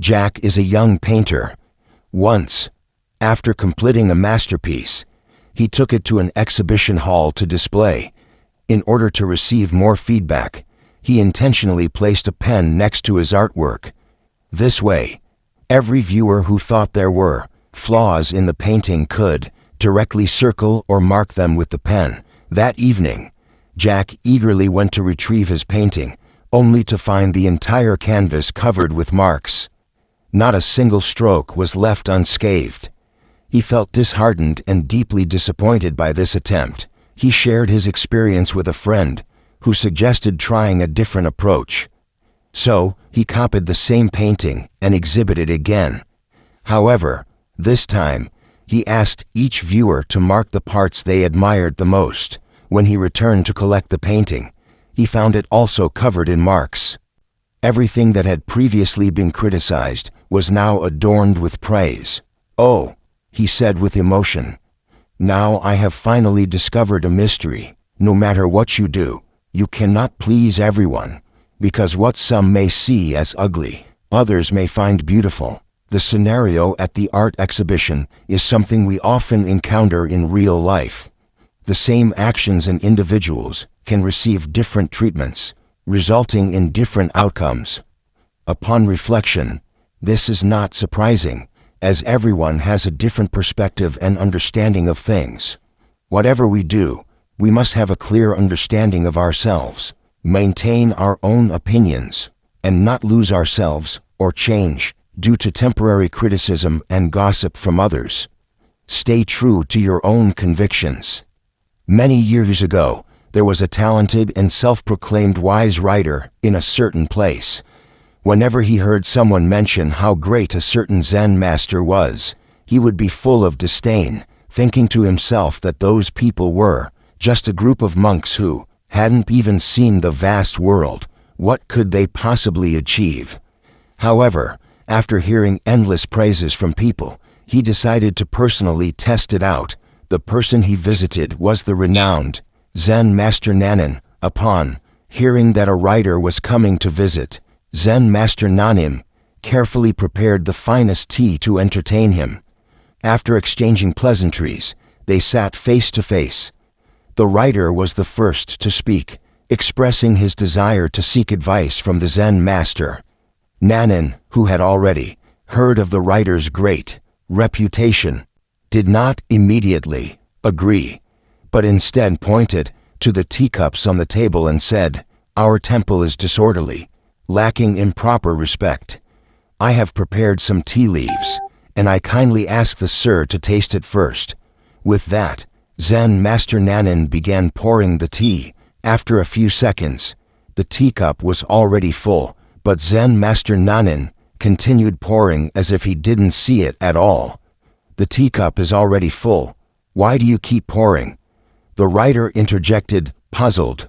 Jack is a young painter. Once, after completing a masterpiece, he took it to an exhibition hall to display. In order to receive more feedback, he intentionally placed a pen next to his artwork. This way, every viewer who thought there were flaws in the painting could directly circle or mark them with the pen. That evening, Jack eagerly went to retrieve his painting, only to find the entire canvas covered with marks. Not a single stroke was left unscathed. He felt disheartened and deeply disappointed by this attempt. He shared his experience with a friend, who suggested trying a different approach. So, he copied the same painting and exhibited it again. However, this time, he asked each viewer to mark the parts they admired the most. When he returned to collect the painting, he found it also covered in marks. Everything that had previously been criticized was now adorned with praise. "Oh," he said with emotion, "now I have finally discovered a mystery. No matter what you do, you cannot please everyone, because what some may see as ugly, others may find beautiful." The scenario at the art exhibition is something we often encounter in real life. The same actions and individuals can receive different treatments, resulting in different outcomes. Upon reflection, this is not surprising, as everyone has a different perspective and understanding of things. Whatever we do, we must have a clear understanding of ourselves, maintain our own opinions, and not lose ourselves or change due to temporary criticism and gossip from others. Stay true to your own convictions. Many years ago, there was a talented and self-proclaimed wise writer in a certain place. Whenever he heard someone mention how great a certain Zen master was, he would be full of disdain, thinking to himself that those people were just a group of monks who hadn't even seen the vast world. What could they possibly achieve? However, after hearing endless praises from people, he decided to personally test it out. The person he visited was the renowned Zen Master Nanin. Upon hearing that a writer was coming to visit, Zen Master Nanin carefully prepared the finest tea to entertain him. After exchanging pleasantries, they sat face to face. The writer was the first to speak, expressing his desire to seek advice from the Zen master. Nanin, who had already heard of the writer's great reputation, did not immediately agree, but instead pointed to the teacups on the table and said, "Our temple is disorderly, lacking in proper respect. I have prepared some tea leaves, and I kindly ask the sir to taste it first." With that, Zen Master Nanin began pouring the tea. After a few seconds, the teacup was already full, but Zen Master Nanin continued pouring as if he didn't see it at all. "The teacup is already full. Why do you keep pouring?" The writer interjected, puzzled.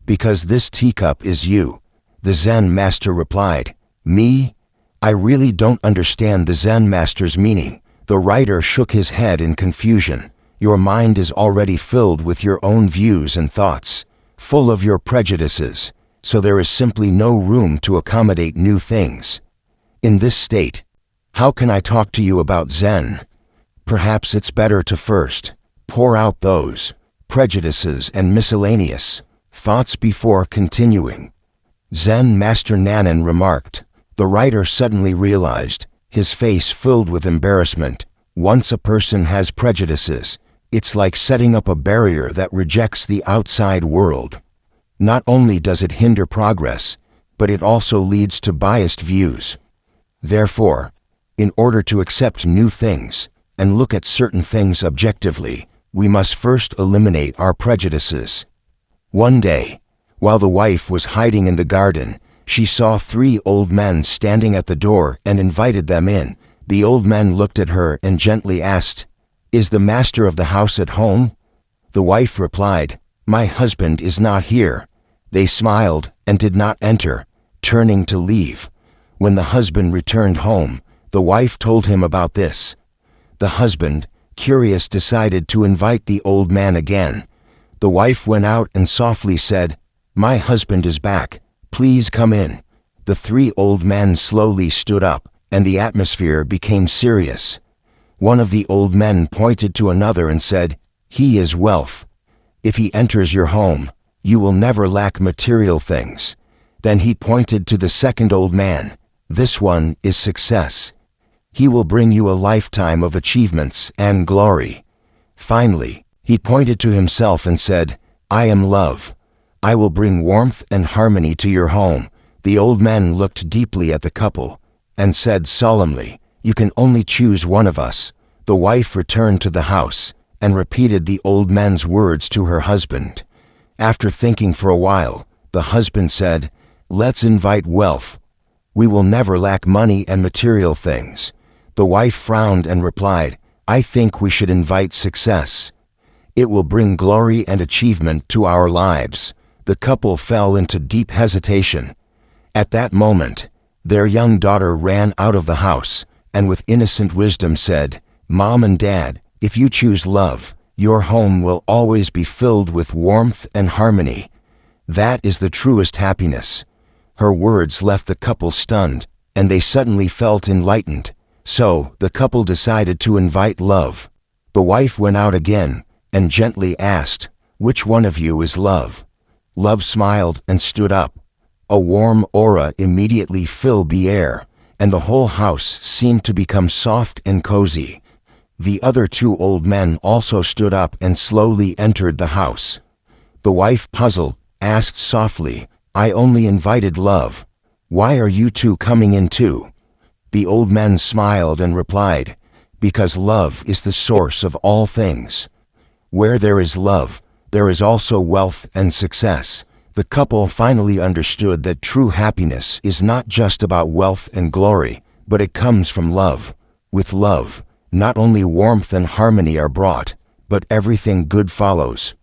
"Because this teacup is you," the Zen master replied. "Me? I really don't understand the Zen master's meaning." The writer shook his head in confusion. "Your mind is already filled with your own views and thoughts, full of your prejudices, so there is simply no room to accommodate new things. In this state, how can I talk to you about Zen? Perhaps it's better to first pour out those prejudices and miscellaneous thoughts before continuing." Zen Master Nanin remarked. The writer suddenly realized, his face filled with embarrassment. Once a person has prejudices, it's like setting up a barrier that rejects the outside world. Not only does it hinder progress, but it also leads to biased views. Therefore, in order to accept new things and look at certain things objectively, we must first eliminate our prejudices. One day, while the wife was hiding in the garden, she saw 3 old men standing at the door and invited them in. The old men looked at her and gently asked, "Is the master of the house at home?" The wife replied, "My husband is not here." They smiled and did not enter, turning to leave. When the husband returned home, the wife told him about this. The husband, curious, decided to invite the old man again. The wife went out and softly said, "My husband is back. Please come in." The 3 old men slowly stood up and the atmosphere became serious. One of the old men pointed to another and said, "He is wealth. If he enters your home, you will never lack material things." Then he pointed to the second old man. "This one is success. He will bring you a lifetime of achievements and glory." Finally, he pointed to himself and said, "I am love. I will bring warmth and harmony to your home." The old men looked deeply at the couple and said solemnly, "You can only choose one of us." The wife returned to the house and repeated the old men's words to her husband. After thinking for a while, the husband said, "Let's invite wealth. We will never lack money and material things." The wife frowned and replied, "I think we should invite success. It will bring glory and achievement to our lives." The couple fell into deep hesitation. At that moment, their young daughter ran out of the house and with innocent wisdom said, "Mom and Dad, if you choose love, your home will always be filled with warmth and harmony. That is the truest happiness." Her words left the couple stunned, and they suddenly felt enlightened. So, the couple decided to invite love. The wife went out again and gently asked, "Which one of you is love?" Love smiled and stood up. A warm aura immediately filled the air, and the whole house seemed to become soft and cozy. The other two old men also stood up and slowly entered the house. The wife, puzzled, asked softly, "I only invited love. Why are you two coming in too?" The old men smiled and replied, "Because love is the source of all things. Where there is love, there is also wealth and success." The couple finally understood that true happiness is not just about wealth and glory, but it comes from love. With love, not only warmth and harmony are brought, but everything good follows.